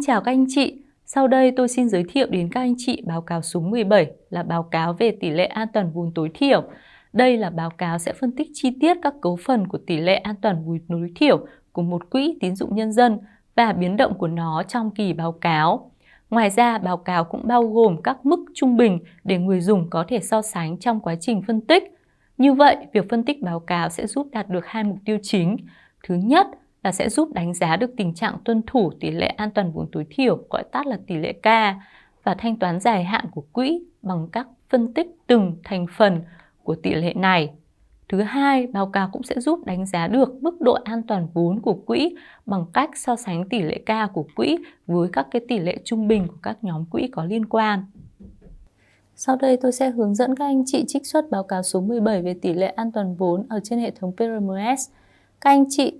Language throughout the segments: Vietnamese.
chào các anh chị. Sau đây tôi xin giới thiệu đến các anh chị báo cáo số 17 là báo cáo về tỷ lệ an toàn vốn tối thiểu. Đây là báo cáo sẽ phân tích chi tiết các cấu phần của tỷ lệ an toàn vốn tối thiểu của một quỹ tín dụng nhân dân và biến động của nó trong kỳ báo cáo. Ngoài ra, báo cáo cũng bao gồm các mức trung bình để người dùng có thể so sánh trong quá trình phân tích. Như vậy, việc phân tích báo cáo sẽ giúp đạt được hai mục tiêu chính. Thứ nhất là sẽ giúp đánh giá được tình trạng tuân thủ tỷ lệ an toàn vốn tối thiểu, gọi tắt là tỷ lệ K, và thanh toán dài hạn của quỹ bằng các phân tích từng thành phần của tỷ lệ này. Thứ hai, báo cáo cũng sẽ giúp đánh giá được mức độ an toàn vốn của quỹ bằng cách so sánh tỷ lệ K của quỹ với các tỷ lệ trung bình của các nhóm quỹ có liên quan. Sau đây tôi sẽ hướng dẫn các anh chị trích xuất báo cáo số 17 về tỷ lệ an toàn vốn ở trên hệ thống PRMS. Các anh chị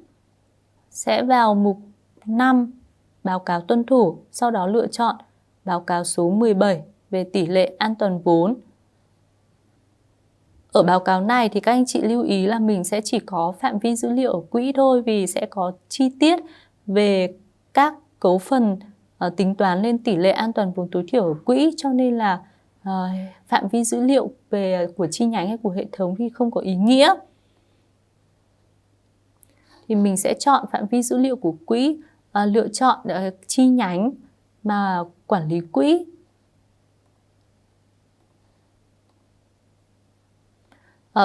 sẽ vào mục 5 báo cáo tuân thủ, sau đó lựa chọn báo cáo số 17 về tỷ lệ an toàn vốn. Ở báo cáo này thì các anh chị lưu ý là mình sẽ chỉ có phạm vi dữ liệu ở quỹ thôi, vì sẽ có chi tiết về các cấu phần tính toán lên tỷ lệ an toàn vốn tối thiểu ở quỹ, cho nên là phạm vi dữ liệu của chi nhánh hay của hệ thống thì không có ý nghĩa. Thì mình sẽ chọn phạm vi dữ liệu của quỹ, lựa chọn chi nhánh mà quản lý quỹ.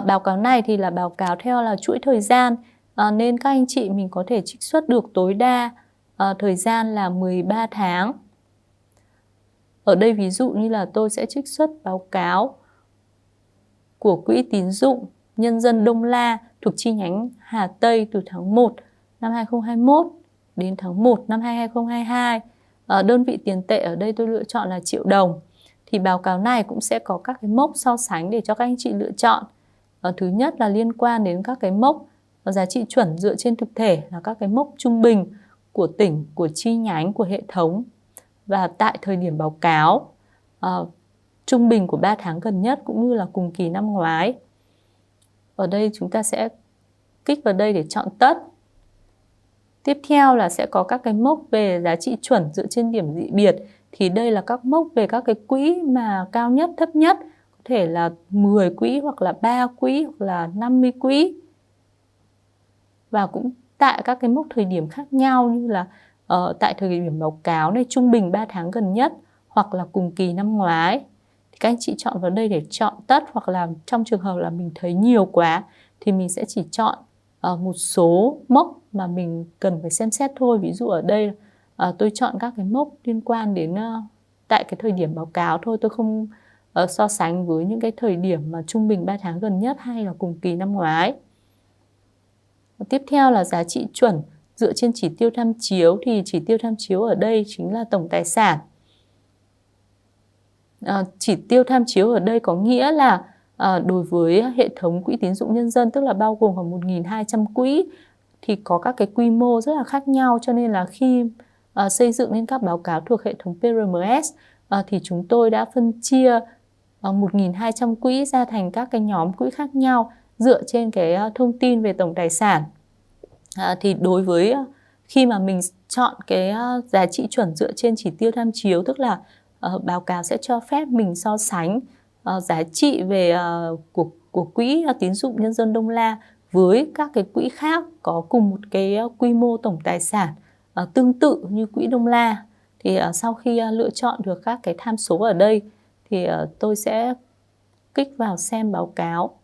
Báo cáo này thì là báo cáo theo là chuỗi thời gian, nên các anh chị mình có thể trích xuất được tối đa thời gian là 13 tháng. Ở đây ví dụ như là tôi sẽ trích xuất báo cáo của quỹ tín dụng Nhân dân Đông La thuộc chi nhánh Hà Tây từ tháng 1 năm 2021 đến tháng 1 năm 2022. Đơn vị tiền tệ ở đây tôi lựa chọn là triệu đồng. Thì báo cáo này cũng sẽ có các cái mốc so sánh để cho các anh chị lựa chọn. Thứ nhất là liên quan đến các cái mốc giá trị chuẩn dựa trên thực thể, là các cái mốc trung bình của tỉnh, của chi nhánh, của hệ thống. Và tại thời điểm báo cáo, trung bình của 3 tháng gần nhất cũng như là cùng kỳ năm ngoái. Ở đây chúng ta sẽ kích vào đây để chọn tất. Tiếp theo là sẽ có các cái mốc về giá trị chuẩn dựa trên điểm dị biệt. Thì đây là các mốc về các cái quỹ mà cao nhất, thấp nhất. Có thể là 10 quỹ hoặc là 3 quỹ hoặc là 50 quỹ. Và cũng tại các cái mốc thời điểm khác nhau, như là tại thời điểm báo cáo này trung bình 3 tháng gần nhất hoặc là cùng kỳ năm ngoái. Thì các anh chị chọn vào đây để chọn tất, hoặc là trong trường hợp là mình thấy nhiều quá thì mình sẽ chỉ chọn một số mốc mà mình cần phải xem xét thôi. Ví dụ ở đây tôi chọn các cái mốc liên quan đến tại cái thời điểm báo cáo thôi, tôi không so sánh với những cái thời điểm mà trung bình 3 tháng gần nhất hay là cùng kỳ năm ngoái. Tiếp theo là giá trị chuẩn dựa trên chỉ tiêu tham chiếu. Thì chỉ tiêu tham chiếu ở đây chính là tổng tài sản. Chỉ tiêu tham chiếu ở đây có nghĩa là đối với hệ thống quỹ tín dụng nhân dân, tức là bao gồm khoảng 1.200 quỹ, thì có các cái quy mô rất là khác nhau, cho nên là khi xây dựng lên các báo cáo thuộc hệ thống PRMS thì chúng tôi đã phân chia 1.200 quỹ ra thành các cái nhóm quỹ khác nhau dựa trên cái thông tin về tổng tài sản. Thì đối với khi mà mình chọn cái giá trị chuẩn dựa trên chỉ tiêu tham chiếu, tức là báo cáo sẽ cho phép mình so sánh giá trị của quỹ tín dụng Nhân dân Đông La với các cái quỹ khác có cùng một cái quy mô tổng tài sản tương tự như quỹ Đông La. Thì sau khi lựa chọn được các cái tham số ở đây thì tôi sẽ kích vào xem báo cáo.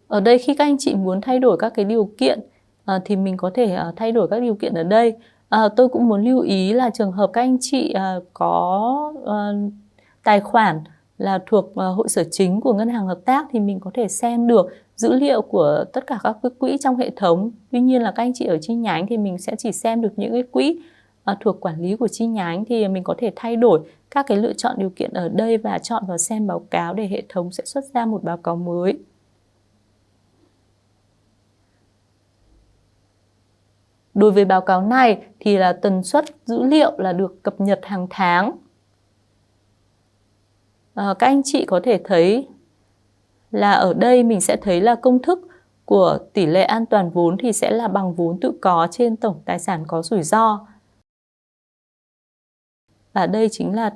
Ở đây khi các anh chị muốn thay đổi các cái điều kiện thì mình có thể thay đổi các điều kiện ở đây. Tôi cũng muốn lưu ý là trường hợp các anh chị có tài khoản là thuộc hội sở chính của Ngân hàng Hợp tác thì mình có thể xem được dữ liệu của tất cả các quỹ trong hệ thống. Tuy nhiên là các anh chị ở chi nhánh thì mình sẽ chỉ xem được những cái quỹ thuộc quản lý của chi nhánh, thì mình có thể thay đổi các cái lựa chọn điều kiện ở đây và chọn vào xem báo cáo để hệ thống sẽ xuất ra một báo cáo mới. Đối với báo cáo này thì là tần suất dữ liệu là được cập nhật hàng tháng. Các anh chị có thể thấy là ở đây mình sẽ thấy là công thức của tỷ lệ an toàn vốn thì sẽ là bằng vốn tự có trên tổng tài sản có rủi ro. Và đây chính là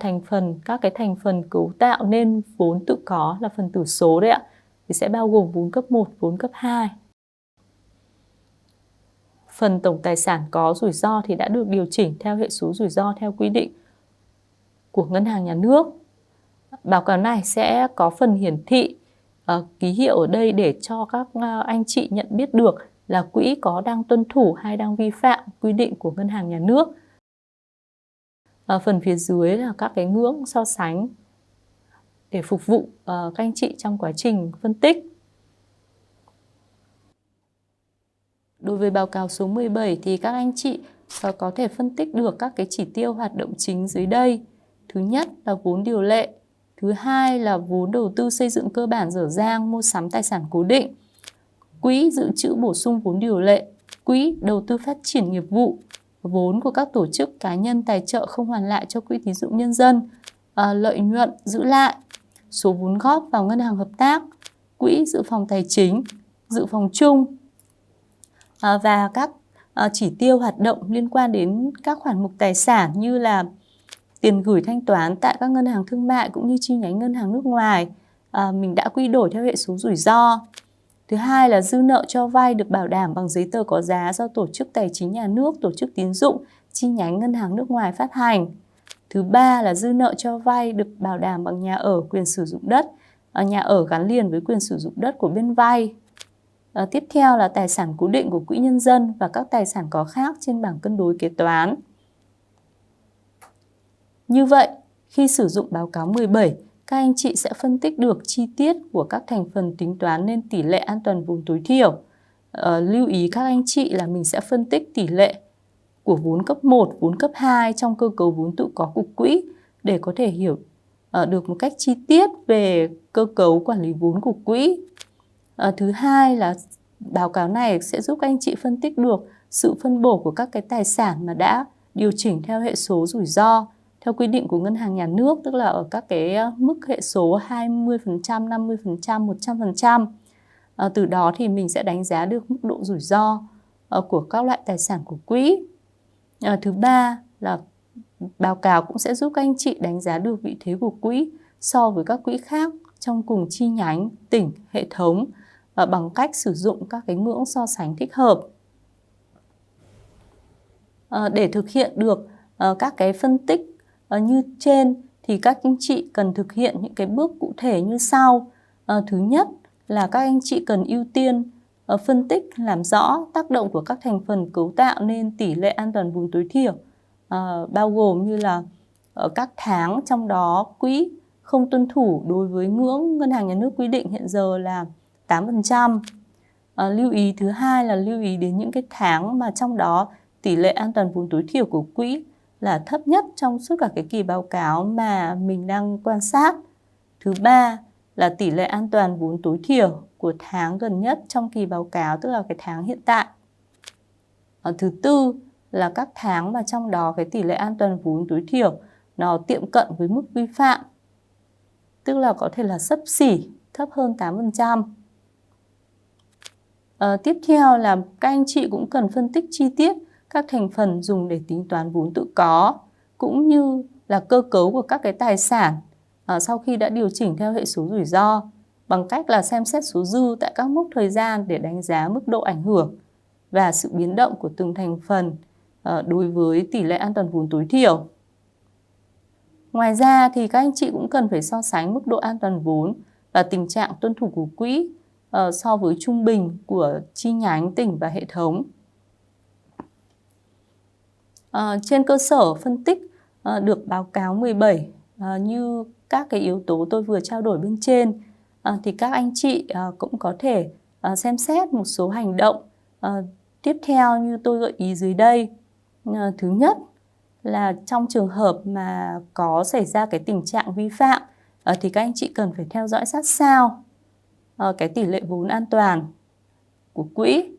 các cái thành phần cấu tạo nên vốn tự có là phần tử số đấy ạ. Thì sẽ bao gồm vốn cấp 1, vốn cấp 2. Phần tổng tài sản có rủi ro thì đã được điều chỉnh theo hệ số rủi ro theo quy định của Ngân hàng Nhà nước. Báo cáo này sẽ có phần hiển thị ký hiệu ở đây để cho các anh chị nhận biết được là quỹ có đang tuân thủ hay đang vi phạm quy định của Ngân hàng Nhà nước. Phần phía dưới là các cái ngưỡng so sánh để phục vụ các anh chị trong quá trình phân tích. Đối với báo cáo số 17 thì các anh chị có thể phân tích được các cái chỉ tiêu hoạt động chính dưới đây. Thứ nhất là vốn điều lệ. Thứ hai là vốn đầu tư xây dựng cơ bản dở dang, mua sắm tài sản cố định. Quỹ dự trữ bổ sung vốn điều lệ. Quỹ đầu tư phát triển nghiệp vụ. Vốn của các tổ chức cá nhân tài trợ không hoàn lại cho quỹ tín dụng nhân dân. Lợi nhuận giữ lại. Số vốn góp vào ngân hàng hợp tác. Quỹ dự phòng tài chính. Dự phòng chung. Và các chỉ tiêu hoạt động liên quan đến các khoản mục tài sản như là tiền gửi thanh toán tại các ngân hàng thương mại cũng như chi nhánh ngân hàng nước ngoài, mình đã quy đổi theo hệ số rủi ro. Thứ hai là dư nợ cho vay được bảo đảm bằng giấy tờ có giá do tổ chức tài chính nhà nước, tổ chức tín dụng, chi nhánh ngân hàng nước ngoài phát hành. Thứ ba là dư nợ cho vay được bảo đảm bằng nhà ở, quyền sử dụng đất, nhà ở gắn liền với quyền sử dụng đất của bên vay. Tiếp theo là tài sản cố định của quỹ nhân dân và các tài sản có khác trên bảng cân đối kế toán. Như vậy, khi sử dụng báo cáo 17, các anh chị sẽ phân tích được chi tiết của các thành phần tính toán nên tỷ lệ an toàn vốn tối thiểu. Lưu ý các anh chị là mình sẽ phân tích tỷ lệ của vốn cấp 1, vốn cấp 2 trong cơ cấu vốn tự có của quỹ để có thể hiểu được một cách chi tiết về cơ cấu quản lý vốn của quỹ. Thứ hai là báo cáo này sẽ giúp các anh chị phân tích được sự phân bổ của các cái tài sản mà đã điều chỉnh theo hệ số rủi ro theo quy định của Ngân hàng Nhà nước, tức là ở các cái mức hệ số 20%, 50%, 100%. Từ đó thì mình sẽ đánh giá được mức độ rủi ro của các loại tài sản của quỹ. Thứ ba là báo cáo cũng sẽ giúp các anh chị đánh giá được vị thế của quỹ so với các quỹ khác trong cùng chi nhánh, tỉnh, hệ thống bằng cách sử dụng các cái ngưỡng so sánh thích hợp. Để thực hiện được các cái phân tích như trên thì các anh chị cần thực hiện những cái bước cụ thể như sau. Thứ nhất là các anh chị cần ưu tiên phân tích làm rõ tác động của các thành phần cấu tạo nên tỷ lệ an toàn vốn tối thiểu, bao gồm như là ở các tháng trong đó quỹ không tuân thủ đối với ngưỡng Ngân hàng Nhà nước quy định hiện giờ là 8%. Lưu ý thứ hai là lưu ý đến những cái tháng mà trong đó tỷ lệ an toàn vốn tối thiểu của quỹ là thấp nhất trong suốt cả cái kỳ báo cáo mà mình đang quan sát. Thứ ba là tỷ lệ an toàn vốn tối thiểu của tháng gần nhất trong kỳ báo cáo, tức là cái tháng hiện tại. Thứ tư là các tháng mà trong đó cái tỷ lệ an toàn vốn tối thiểu nó tiệm cận với mức vi phạm, tức là có thể là xấp xỉ, thấp hơn 8%. Tiếp theo là các anh chị cũng cần phân tích chi tiết các thành phần dùng để tính toán vốn tự có, cũng như là cơ cấu của các cái tài sản sau khi đã điều chỉnh theo hệ số rủi ro, bằng cách là xem xét số dư tại các mốc thời gian để đánh giá mức độ ảnh hưởng và sự biến động của từng thành phần đối với tỷ lệ an toàn vốn tối thiểu. Ngoài ra thì các anh chị cũng cần phải so sánh mức độ an toàn vốn và tình trạng tuân thủ của quỹ so với trung bình của chi nhánh, tỉnh và hệ thống. Trên cơ sở phân tích được báo cáo 17 như các cái yếu tố tôi vừa trao đổi bên trên, thì các anh chị cũng có thể xem xét một số hành động tiếp theo như tôi gợi ý dưới đây. Thứ nhất là trong trường hợp mà có xảy ra cái tình trạng vi phạm thì các anh chị cần phải theo dõi sát sao cái tỷ lệ vốn an toàn của quỹ.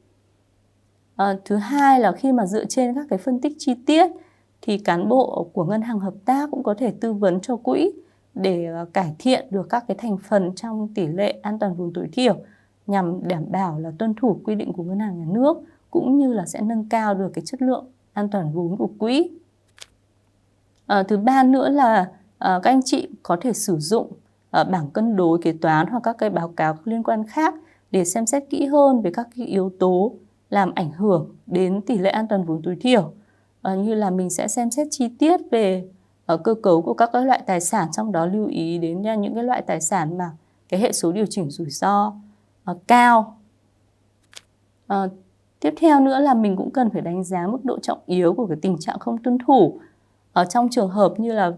Thứ hai là khi mà dựa trên các cái phân tích chi tiết thì cán bộ của ngân hàng hợp tác cũng có thể tư vấn cho quỹ để cải thiện được các cái thành phần trong tỷ lệ an toàn vốn tối thiểu nhằm đảm bảo là tuân thủ quy định của Ngân hàng Nhà nước cũng như là sẽ nâng cao được cái chất lượng an toàn vốn của quỹ. Thứ ba nữa là các anh chị có thể sử dụng bảng cân đối kế toán hoặc các cái báo cáo liên quan khác để xem xét kỹ hơn về các cái yếu tố làm ảnh hưởng đến tỷ lệ an toàn vốn tối thiểu. Như là mình sẽ xem xét chi tiết về cơ cấu của các cái loại tài sản, trong đó lưu ý đến những cái loại tài sản mà cái hệ số điều chỉnh rủi ro cao. Tiếp theo nữa là mình cũng cần phải đánh giá mức độ trọng yếu của cái tình trạng không tuân thủ. Trong trường hợp như là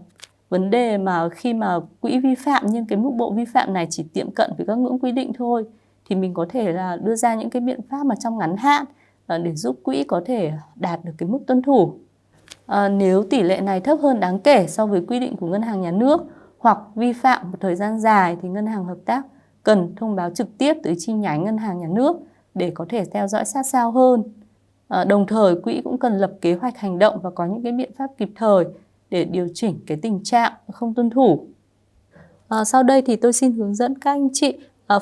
vấn đề mà khi mà quỹ vi phạm nhưng cái mức độ vi phạm này chỉ tiệm cận với các ngưỡng quy định thôi, thì mình có thể là đưa ra những cái biện pháp mà trong ngắn hạn để giúp quỹ có thể đạt được cái mức tuân thủ. Nếu tỷ lệ này thấp hơn đáng kể so với quy định của ngân hàng nhà nước hoặc vi phạm một thời gian dài, thì ngân hàng hợp tác cần thông báo trực tiếp tới chi nhánh ngân hàng nhà nước để có thể theo dõi sát sao hơn. Đồng thời quỹ cũng cần lập kế hoạch hành động và có những cái biện pháp kịp thời để điều chỉnh cái tình trạng không tuân thủ. Sau đây thì tôi xin hướng dẫn các anh chị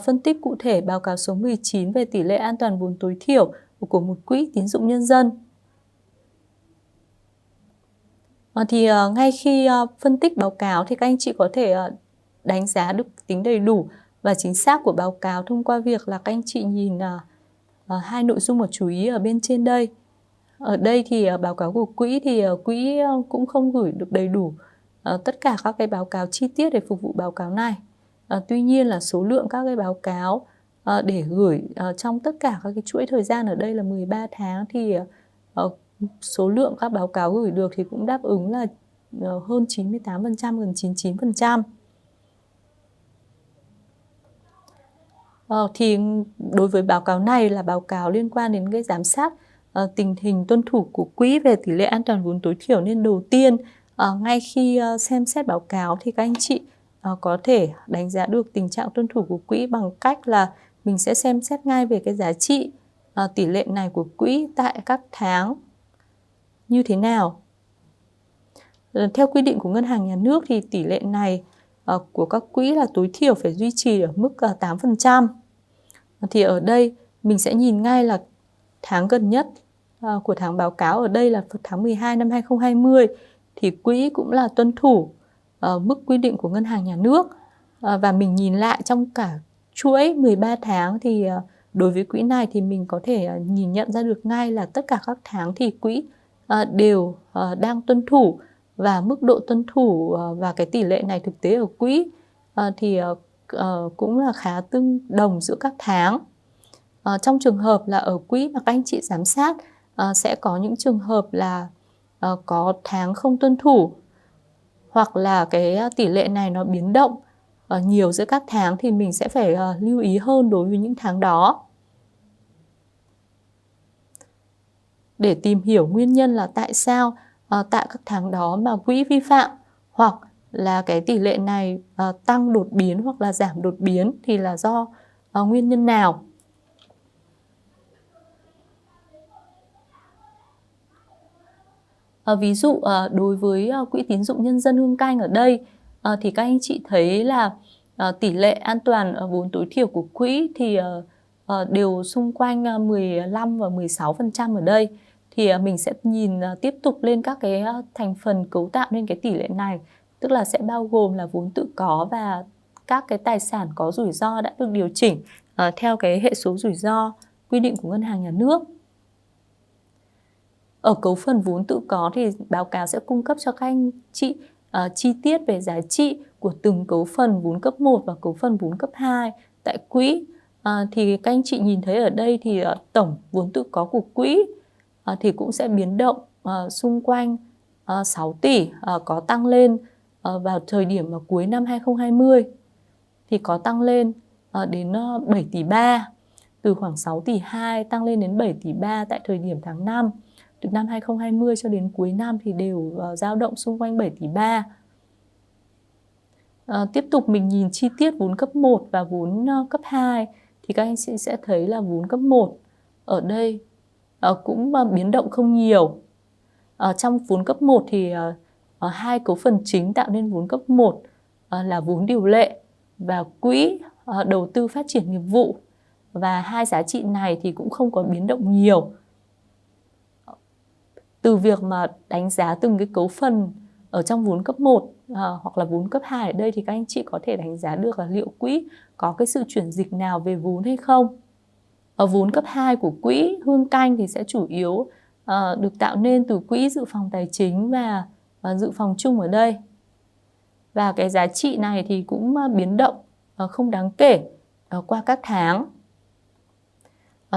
phân tích cụ thể báo cáo số 19 về tỷ lệ an toàn vốn tối thiểu của một quỹ tín dụng nhân dân. Ngay khi phân tích báo cáo thì các anh chị có thể đánh giá được tính đầy đủ và chính xác của báo cáo thông qua việc là các anh chị nhìn hai nội dung mà chú ý ở bên trên đây. Ở đây thì báo cáo của quỹ thì quỹ cũng không gửi được đầy đủ tất cả các cái báo cáo chi tiết để phục vụ báo cáo này. Tuy nhiên là số lượng các cái báo cáo để gửi trong tất cả các cái chuỗi thời gian ở đây là 13 tháng thì số lượng các báo cáo gửi được thì cũng đáp ứng là hơn 98%, gần 99%. Thì đối với báo cáo này là báo cáo liên quan đến cái giám sát tình hình tuân thủ của quỹ về tỷ lệ an toàn vốn tối thiểu, nên đầu tiên ngay khi xem xét báo cáo thì các anh chị có thể đánh giá được tình trạng tuân thủ của quỹ bằng cách là mình sẽ xem xét ngay về cái giá trị tỷ lệ này của quỹ tại các tháng như thế nào. Theo quy định của ngân hàng nhà nước thì tỷ lệ này của các quỹ là tối thiểu phải duy trì ở mức 8%. Thì ở đây mình sẽ nhìn ngay là tháng gần nhất của tháng báo cáo ở đây là tháng 12 năm 2020 thì quỹ cũng là tuân thủ mức quy định của ngân hàng nhà nước. Và mình nhìn lại trong cả chuỗi 13 tháng thì đối với quỹ này thì mình có thể nhìn nhận ra được ngay là tất cả các tháng thì quỹ đều đang tuân thủ, và mức độ tuân thủ và cái tỷ lệ này thực tế ở quỹ thì cũng là khá tương đồng giữa các tháng. Trong trường hợp là ở quỹ mà các anh chị giám sát sẽ có những trường hợp là có tháng không tuân thủ hoặc là cái tỷ lệ này nó biến động nhiều giữa các tháng thì mình sẽ phải lưu ý hơn đối với những tháng đó. Để tìm hiểu nguyên nhân là tại sao tại các tháng đó mà quỹ vi phạm hoặc là cái tỷ lệ này tăng đột biến hoặc là giảm đột biến thì là do nguyên nhân nào. Ví dụ đối với quỹ tín dụng nhân dân Hương Canh ở đây thì các anh chị thấy là tỷ lệ an toàn vốn tối thiểu của quỹ thì đều xung quanh 15 và 16% ở đây. Thì mình sẽ nhìn tiếp tục lên các cái thành phần cấu tạo nên cái tỷ lệ này, tức là sẽ bao gồm là vốn tự có và các cái tài sản có rủi ro đã được điều chỉnh theo cái hệ số rủi ro quy định của ngân hàng nhà nước. Ở cấu phần vốn tự có thì báo cáo sẽ cung cấp cho các anh chị chi tiết về giá trị của từng cấu phần vốn cấp 1 và cấu phần vốn cấp 2 tại quỹ. Thì các anh chị nhìn thấy ở đây thì tổng vốn tự có của quỹ thì cũng sẽ biến động xung quanh 6 tỷ, có tăng lên vào thời điểm cuối năm 2020 thì có tăng lên đến 7 tỷ 3, từ khoảng 6 tỷ 2 tăng lên đến 7 tỷ 3 tại thời điểm tháng 5. Từ năm 2020 cho đến cuối năm thì đều dao động xung quanh 7 tỷ 3. Tiếp tục mình nhìn chi tiết vốn cấp 1 và vốn cấp 2 thì các anh chị sẽ thấy là vốn cấp 1 ở đây cũng biến động không nhiều. Trong vốn cấp 1 thì hai cấu phần chính tạo nên vốn cấp 1 là vốn điều lệ và quỹ đầu tư phát triển nghiệp vụ, và hai giá trị này thì cũng không có biến động nhiều. Từ việc mà đánh giá từng cái cấu phần ở trong vốn cấp 1 hoặc là vốn cấp 2 ở đây thì các anh chị có thể đánh giá được là liệu quỹ có cái sự chuyển dịch nào về vốn hay không. Ở vốn cấp 2 của quỹ Hương Canh thì sẽ chủ yếu được tạo nên từ quỹ dự phòng tài chính và dự phòng chung ở đây. Và cái giá trị này thì cũng biến động không đáng kể qua các tháng.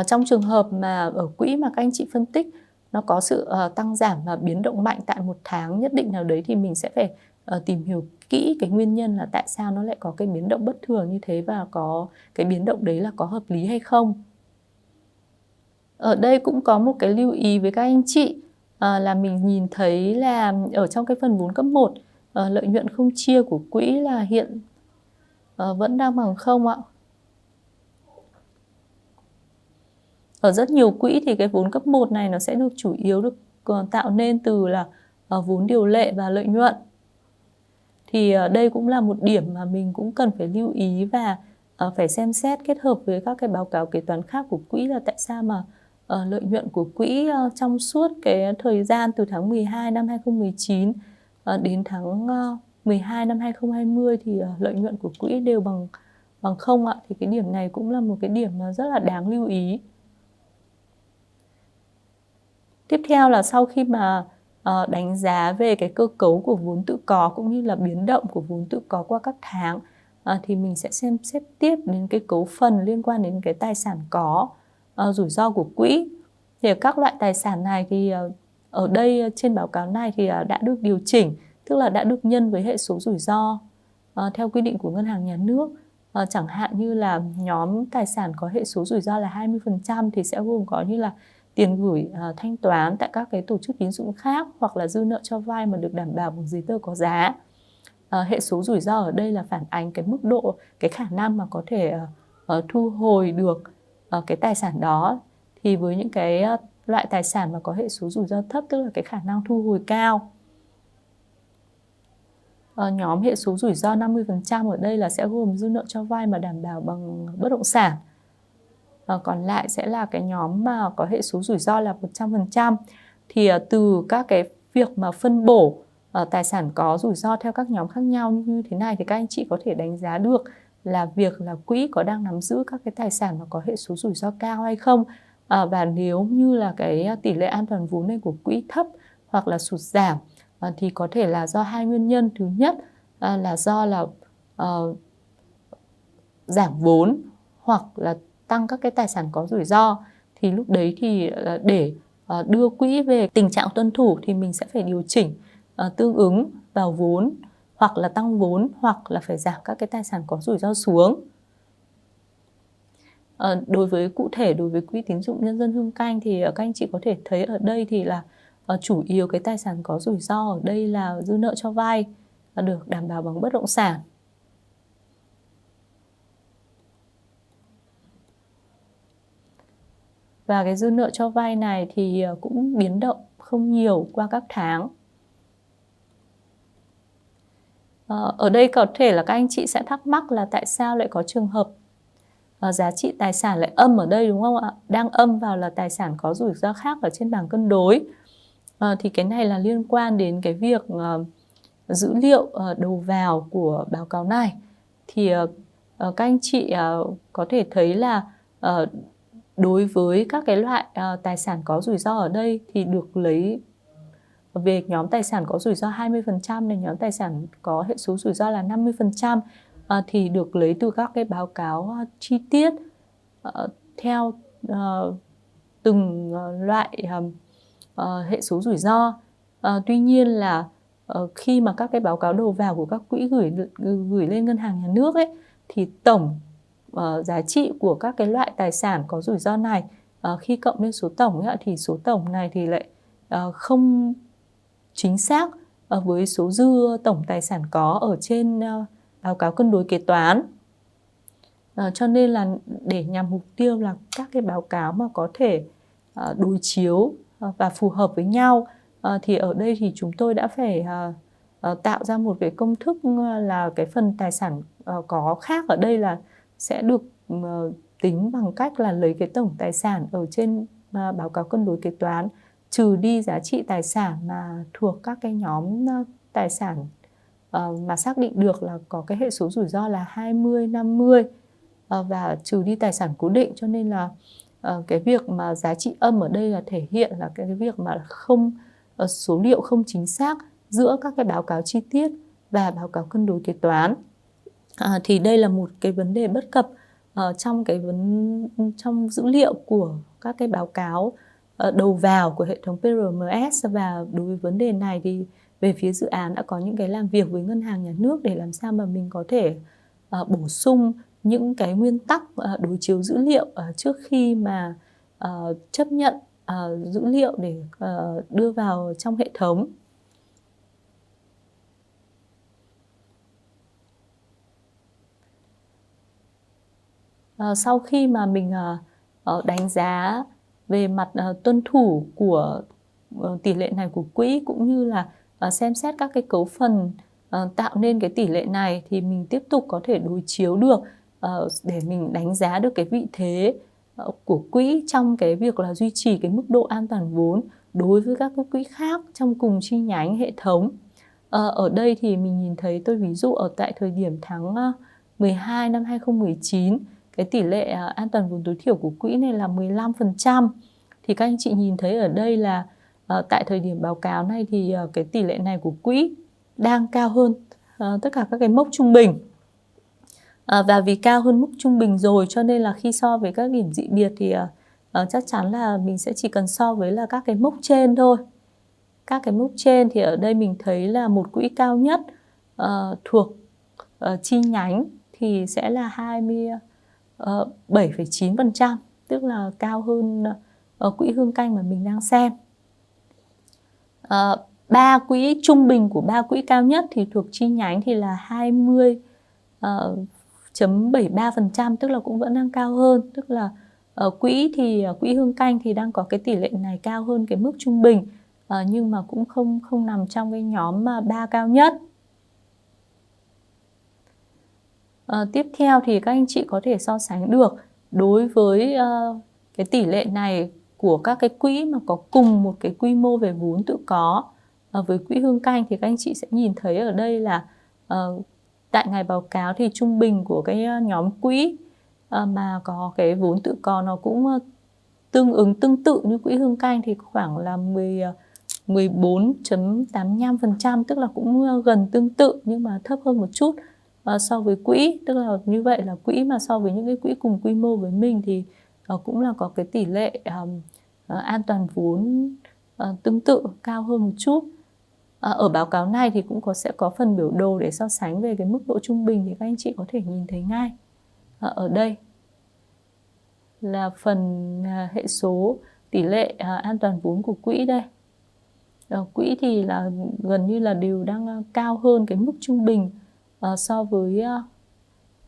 Trong trường hợp mà ở quỹ mà các anh chị phân tích nó có sự tăng giảm và biến động mạnh tại một tháng nhất định nào đấy thì mình sẽ phải tìm hiểu kỹ cái nguyên nhân là tại sao nó lại có cái biến động bất thường như thế và có cái biến động đấy là có hợp lý hay không. Ở đây cũng có một cái lưu ý với các anh chị là mình nhìn thấy là ở trong cái phần vốn cấp 1 lợi nhuận không chia của quỹ là hiện vẫn đang bằng 0 ạ. Ở rất nhiều quỹ thì cái vốn cấp 1 này nó sẽ được chủ yếu được tạo nên từ là vốn điều lệ và lợi nhuận. Thì đây cũng là một điểm mà mình cũng cần phải lưu ý và phải xem xét kết hợp với các cái báo cáo kế toán khác của quỹ là tại sao mà lợi nhuận của quỹ trong suốt cái thời gian từ tháng 12 năm 2019 đến tháng 12 năm 2020 thì lợi nhuận của quỹ đều bằng 0 ạ. Thì cái điểm này cũng là một cái điểm mà rất là đáng lưu ý. Tiếp theo là sau khi mà đánh giá về cái cơ cấu của vốn tự có cũng như là biến động của vốn tự có qua các tháng thì mình sẽ xem xét tiếp đến cái cấu phần liên quan đến cái tài sản có rủi ro của quỹ. Thì các loại tài sản này thì ở đây trên báo cáo này thì đã được điều chỉnh, tức là đã được nhân với hệ số rủi ro theo quy định của Ngân hàng Nhà nước. Chẳng hạn như là nhóm tài sản có hệ số rủi ro là 20% thì sẽ gồm có như là tiền gửi thanh toán tại các cái tổ chức tín dụng khác hoặc là dư nợ cho vay mà được đảm bảo bằng giấy tờ có giá. Hệ số rủi ro ở đây là phản ánh cái mức độ, cái khả năng mà có thể thu hồi được cái tài sản đó. Thì với những cái loại tài sản mà có hệ số rủi ro thấp, tức là cái khả năng thu hồi cao. Nhóm hệ số rủi ro 50% ở đây là sẽ gồm dư nợ cho vay mà đảm bảo bằng bất động sản. Còn lại sẽ là cái nhóm mà có hệ số rủi ro là 100%. Thì từ các cái việc mà phân bổ tài sản có rủi ro theo các nhóm khác nhau như thế này thì các anh chị có thể đánh giá được là việc là quỹ có đang nắm giữ các cái tài sản mà có hệ số rủi ro cao hay không. Và nếu như là cái tỷ lệ an toàn vốn này của quỹ thấp hoặc là sụt giảm thì có thể là do hai nguyên nhân. Thứ nhất là do là giảm vốn hoặc là tăng các cái tài sản có rủi ro. Thì lúc đấy thì để đưa quỹ về tình trạng tuân thủ thì mình sẽ phải điều chỉnh tương ứng vào vốn hoặc là tăng vốn hoặc là phải giảm các cái tài sản có rủi ro xuống. Đối với quỹ tín dụng Nhân dân Hương Canh thì các anh chị có thể thấy ở đây thì là chủ yếu cái tài sản có rủi ro ở đây là dư nợ cho vay được đảm bảo bằng bất động sản. Và cái dư nợ cho vay này thì cũng biến động không nhiều qua các tháng. Ở đây có thể là các anh chị sẽ thắc mắc là tại sao lại có trường hợp giá trị tài sản lại âm ở đây, đúng không ạ? Đang âm vào là tài sản có rủi ro khác ở trên bảng cân đối. Thì cái này là liên quan đến cái việc dữ liệu đầu vào của báo cáo này. Thì các anh chị có thể thấy là đối với các cái loại tài sản có rủi ro ở đây thì được lấy về nhóm tài sản có rủi ro 20% đến nhóm tài sản có hệ số rủi ro là 50% thì được lấy từ các cái báo cáo chi tiết theo từng loại hệ số rủi ro. Tuy nhiên là khi mà các cái báo cáo đầu vào của các quỹ gửi lên Ngân hàng Nhà nước ấy, thì tổng giá trị của các cái loại tài sản có rủi ro này khi cộng lên số tổng ấy, thì số tổng này thì lại không chính xác với số dư tổng tài sản có ở trên báo cáo cân đối kế toán. Cho nên là để nhằm mục tiêu là các cái báo cáo mà có thể đối chiếu và phù hợp với nhau thì ở đây thì chúng tôi đã phải tạo ra một cái công thức là cái phần tài sản có khác ở đây là sẽ được tính bằng cách là lấy cái tổng tài sản ở trên báo cáo cân đối kế toán trừ đi giá trị tài sản mà thuộc các cái nhóm tài sản mà xác định được là có cái hệ số rủi ro là 20-50 và trừ đi tài sản cố định, cho nên là cái việc mà giá trị âm ở đây là thể hiện là cái việc mà không số liệu không chính xác giữa các cái báo cáo chi tiết và báo cáo cân đối kế toán. Thì đây là một cái vấn đề bất cập trong dữ liệu của các cái báo cáo đầu vào của hệ thống PRMS, và đối với vấn đề này thì về phía dự án đã có những cái làm việc với ngân hàng nhà nước để làm sao mà mình có thể bổ sung những cái nguyên tắc đối chiếu dữ liệu trước khi mà chấp nhận dữ liệu để đưa vào trong hệ thống. Sau khi mà mình đánh giá về mặt tuân thủ của tỷ lệ này của quỹ, cũng như là xem xét các cái cấu phần tạo nên cái tỷ lệ này, thì mình tiếp tục có thể đối chiếu được để mình đánh giá được cái vị thế của quỹ trong cái việc là duy trì cái mức độ an toàn vốn đối với các cái quỹ khác trong cùng chi nhánh hệ thống. Ở đây thì mình nhìn thấy, tôi ví dụ ở tại thời điểm tháng 12 năm 2019, cái tỷ lệ an toàn vốn tối thiểu của quỹ này là 15%. Thì các anh chị nhìn thấy ở đây là tại thời điểm báo cáo này thì cái tỷ lệ này của quỹ đang cao hơn tất cả các cái mốc trung bình. Và vì cao hơn mức trung bình rồi, cho nên là khi so với các điểm dị biệt thì chắc chắn là mình sẽ chỉ cần so với là các cái mốc trên thôi. Các cái mốc trên thì ở đây mình thấy là một quỹ cao nhất thuộc chi nhánh thì sẽ là 27,9%, tức là cao hơn quỹ Hương Canh mà mình đang xem. 3 quỹ trung bình của 3 quỹ cao nhất thì thuộc chi nhánh thì là 20,73%, tức là cũng vẫn đang cao hơn. Tức là quỹ Hương Canh thì đang có cái tỷ lệ này cao hơn cái mức trung bình, nhưng mà cũng không nằm trong cái nhóm 3 cao nhất. Tiếp theo thì các anh chị có thể so sánh được đối với cái tỷ lệ này của các cái quỹ mà có cùng một cái quy mô về vốn tự có với quỹ Hương Canh, thì các anh chị sẽ nhìn thấy ở đây là tại ngày báo cáo thì trung bình của cái nhóm quỹ mà có cái vốn tự có nó cũng tương tự như quỹ Hương Canh thì khoảng là 14,85%, tức là cũng gần tương tự nhưng mà thấp hơn một chút so với quỹ. Tức là như vậy là quỹ mà so với những cái quỹ cùng quy mô với mình thì cũng là có cái tỷ lệ an toàn vốn tương tự, cao hơn một chút. Ở báo cáo này thì cũng sẽ có phần biểu đồ để so sánh về cái mức độ trung bình, thì các anh chị có thể nhìn thấy ngay. Ở đây là phần hệ số tỷ lệ an toàn vốn của quỹ đây. Quỹ thì là gần như là đều đang cao hơn cái mức trung bình so với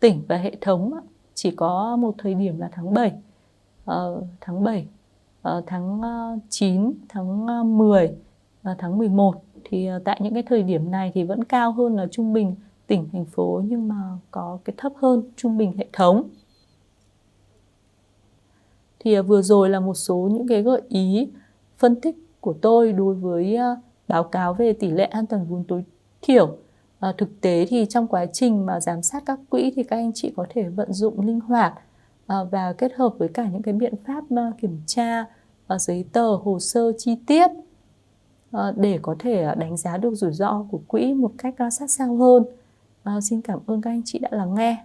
tỉnh và hệ thống. Chỉ có một thời điểm là tháng 7, tháng 9, tháng 10 và tháng 11. Thì tại những cái thời điểm này thì vẫn cao hơn là trung bình tỉnh, thành phố, nhưng mà có cái thấp hơn trung bình hệ thống. Thì vừa rồi là một số những cái gợi ý phân tích của tôi đối với báo cáo về tỷ lệ an toàn vốn tối thiểu. Thực tế thì trong quá trình mà giám sát các quỹ thì các anh chị có thể vận dụng linh hoạt và kết hợp với cả những cái biện pháp kiểm tra giấy tờ, hồ sơ chi tiết để có thể đánh giá được rủi ro của quỹ một cách sát sao hơn. Xin cảm ơn các anh chị đã lắng nghe.